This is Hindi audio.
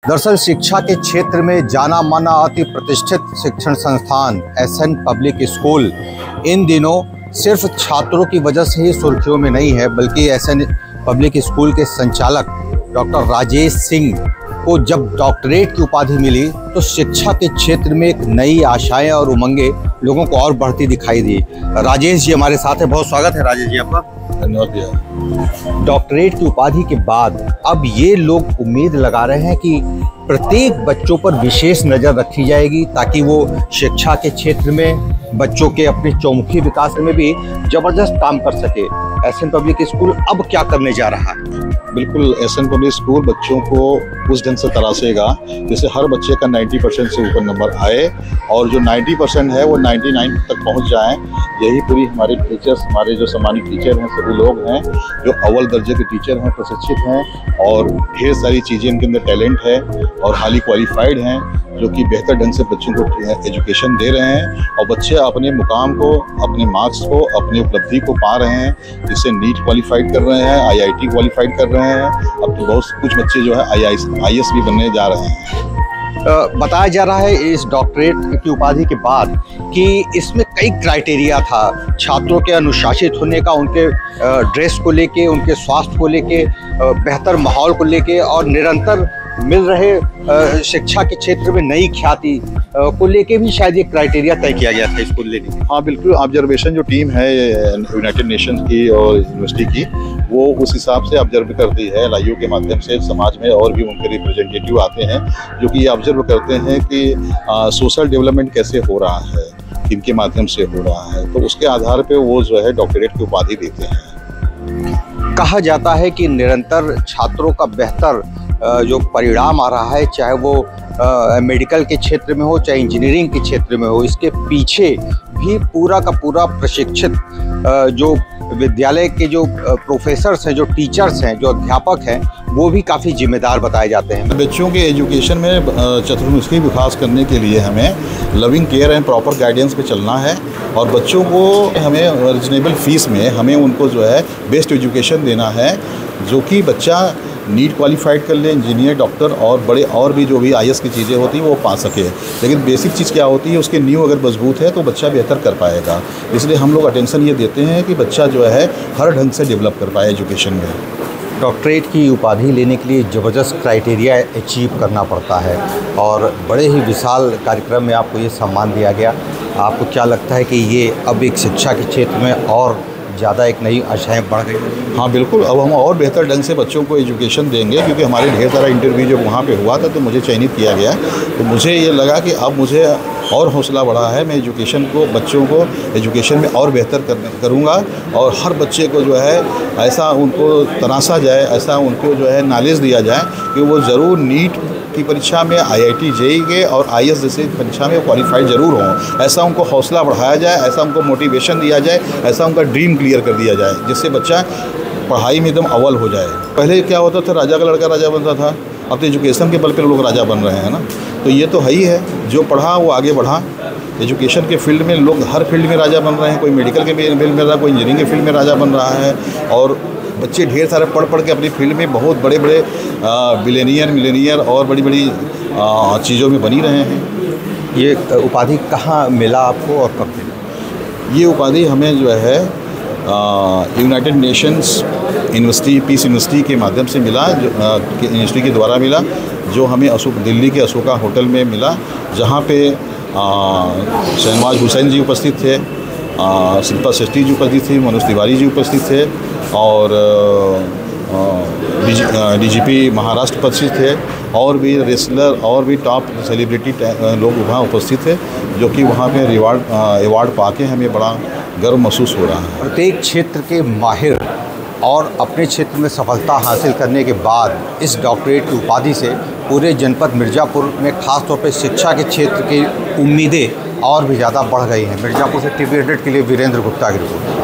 दरअसल शिक्षा के क्षेत्र में जाना माना अति प्रतिष्ठित शिक्षण संस्थान एसएन पब्लिक स्कूल इन दिनों सिर्फ छात्रों की वजह से ही सुर्खियों में नहीं है, बल्कि एसएन पब्लिक स्कूल के संचालक डॉक्टर राजेश सिंह को जब डॉक्टरेट की उपाधि मिली तो शिक्षा के क्षेत्र में एक नई आशाएं और उमंगें लोगों को और बढ़ती दिखाई दी। राजेश जी हमारे साथ हैं, बहुत स्वागत है राजेश जी आपका। धन्यवाद भैया। डॉक्टरेट की उपाधि के बाद अब ये लोग उम्मीद लगा रहे हैं कि प्रत्येक बच्चों पर विशेष नज़र रखी जाएगी ताकि वो शिक्षा के क्षेत्र में बच्चों के अपने चौमुखी विकास में भी जबरदस्त काम कर सके। एसएन पब्लिक स्कूल अब क्या करने जा रहा है? बिल्कुल, एसएन पब्लिक स्कूल बच्चों को उस ढंग से तराशेगा जिससे हर बच्चे का 90% से ऊपर नंबर आए और जो 90% है वो 99 तक पहुंच जाए। यही पूरी हमारे टीचर्स, हमारे जो सम्मानित टीचर हैं, सभी लोग हैं जो अव्वल दर्जे के टीचर हैं, प्रशिक्षित हैं और ढेर सारी चीज़ें इनके अंदर टैलेंट है और हाईली क्वालिफाइड हैं, जो कि बेहतर ढंग से बच्चों को एजुकेशन दे रहे हैं और बच्चे अपने मुकाम को, अपने मार्क्स को, अपनी उपलब्धि को पा रहे हैं, जिससे नीट क्वालिफाइड कर रहे हैं, आईआईटी क्वालिफाइड कर रहे हैं। अब तो बहुत कुछ बच्चे जो है आईएएस भी बनने जा रहे हैं। बताया जा रहा है इस डॉक्टरेट की उपाधि के बाद कि इसमें कई क्राइटेरिया था छात्रों के अनुशासित होने का, उनके ड्रेस को लेके, उनके स्वास्थ्य को लेके, बेहतर माहौल को लेके और निरंतर मिल रहे शिक्षा के क्षेत्र में नई ख्याति को लेके भी शायद ये क्राइटेरिया तय किया गया था इसको लेने के। हाँ बिल्कुल, ऑब्जर्वेशन जो टीम है यूनाइटेड नेशंस की और यूनिवर्सिटी की, वो उस हिसाब से ऑब्जर्व करती है। एलआईयू के माध्यम से समाज में और भी उनके रिप्रेजेंटेटिव आते हैं जो कि ये ऑब्जर्व करते हैं कि सोशल डेवलपमेंट कैसे हो रहा है, किनके माध्यम से हो रहा है, तो उसके आधार पर वो जो है डॉक्टरेट की उपाधि देते हैं। कहा जाता है कि निरंतर छात्रों का बेहतर जो परिणाम आ रहा है, चाहे वो मेडिकल के क्षेत्र में हो चाहे इंजीनियरिंग के क्षेत्र में हो, इसके पीछे भी पूरा का पूरा प्रशिक्षित जो विद्यालय के जो प्रोफेसर्स हैं, जो टीचर्स हैं, जो अध्यापक हैं, वो भी काफ़ी जिम्मेदार बताए जाते हैं। बच्चों के एजुकेशन में चतुर्मुखी विकास करने के लिए हमें loving care and proper guidance पे चलना है और बच्चों को हमें रिजनेबल फीस में हमें उनको जो है बेस्ट एजुकेशन देना है, जो कि बच्चा नीट क्वालिफाइड कर ले, इंजीनियर, डॉक्टर और बड़े और भी जो भी आईएएस की चीज़ें होती हैं वो पा सके। लेकिन बेसिक चीज़ क्या होती है, उसके नींव अगर मजबूत है तो बच्चा बेहतर कर पाएगा। इसलिए हम लोग अटेंशन ये देते हैं कि बच्चा जो है हर ढंग से डेवलप कर पाए एजुकेशन में। डॉक्टरेट की उपाधि लेने के लिए ज़बरदस्त क्राइटेरिया अचीव करना पड़ता है और बड़े ही विशाल कार्यक्रम में आपको ये सम्मान दिया गया। आपको क्या लगता है कि ये अब एक शिक्षा के क्षेत्र में और ज़्यादा एक नई आशाएं बढ़ गई? हाँ बिल्कुल, अब हम और बेहतर ढंग से बच्चों को एजुकेशन देंगे, क्योंकि हमारे ढेर सारा इंटरव्यू जब वहाँ पे हुआ था तो मुझे चयनित किया गया, तो मुझे ये लगा कि अब मुझे और हौसला बढ़ा है। मैं एजुकेशन को, बच्चों को एजुकेशन में और बेहतर करूँगा और हर बच्चे को जो है ऐसा उनको तराशा जाए, ऐसा उनको जो है नॉलेज दिया जाए कि वो ज़रूर नीट की परीक्षा में, आईआईटी जेईई के और आईएएस जैसे परीक्षा में क्वालिफाइड ज़रूर हों। ऐसा उनको हौसला बढ़ाया जाए, ऐसा उनको मोटिवेशन दिया जाए, ऐसा उनका ड्रीम क्लियर कर दिया जाए, जिससे बच्चा पढ़ाई में एकदम अव्वल हो जाए। पहले क्या होता था, राजा का लड़का राजा बनता था, अब तो एजुकेशन के बल पर लोग राजा बन रहे हैं ना। तो ये तो है ही है, जो पढ़ा वो आगे बढ़ा। एजुकेशन के फील्ड में लोग हर फील्ड में राजा बन रहे हैं, कोई मेडिकल के फील्ड में रहा, कोई इंजीनियरिंग के फील्ड में राजा बन रहा है और बच्चे ढेर सारे पढ़ के अपनी फील्ड में बहुत बड़े बड़े मिलेनियर और बड़ी बड़ी चीज़ों में बनी रहे हैं। ये उपाधि कहाँ मिला आपको और कब मिला? ये उपाधि हमें जो है United Nations University, peace university के माध्यम से मिला, जो यूनिवर्सिटी के द्वारा मिला, जो हमें दिल्ली के अशोका होटल में मिला, जहाँ पे शहनवाज हुसैन जी उपस्थित थे, शिल्पा शेट्टी जी उपस्थित थी, मनोज तिवारी जी उपस्थित थे और डीजीपी महाराष्ट्र उपस्थित थे और भी रेसलर और भी टॉप सेलिब्रिटी लोग वहाँ उपस्थित थे, जो कि वहाँ पे अवार्ड पाके हमें बड़ा गर्व महसूस हो रहा है। प्रत्येक क्षेत्र के माहिर और अपने क्षेत्र में सफलता हासिल करने के बाद इस डॉक्टरेट की उपाधि से पूरे जनपद मिर्ज़ापुर में खास तौर पर शिक्षा के क्षेत्र की उम्मीदें और भी ज़्यादा बढ़ गई हैं। मिर्ज़ापुर से TV 100 के लिए वीरेंद्र गुप्ता की रिपोर्ट।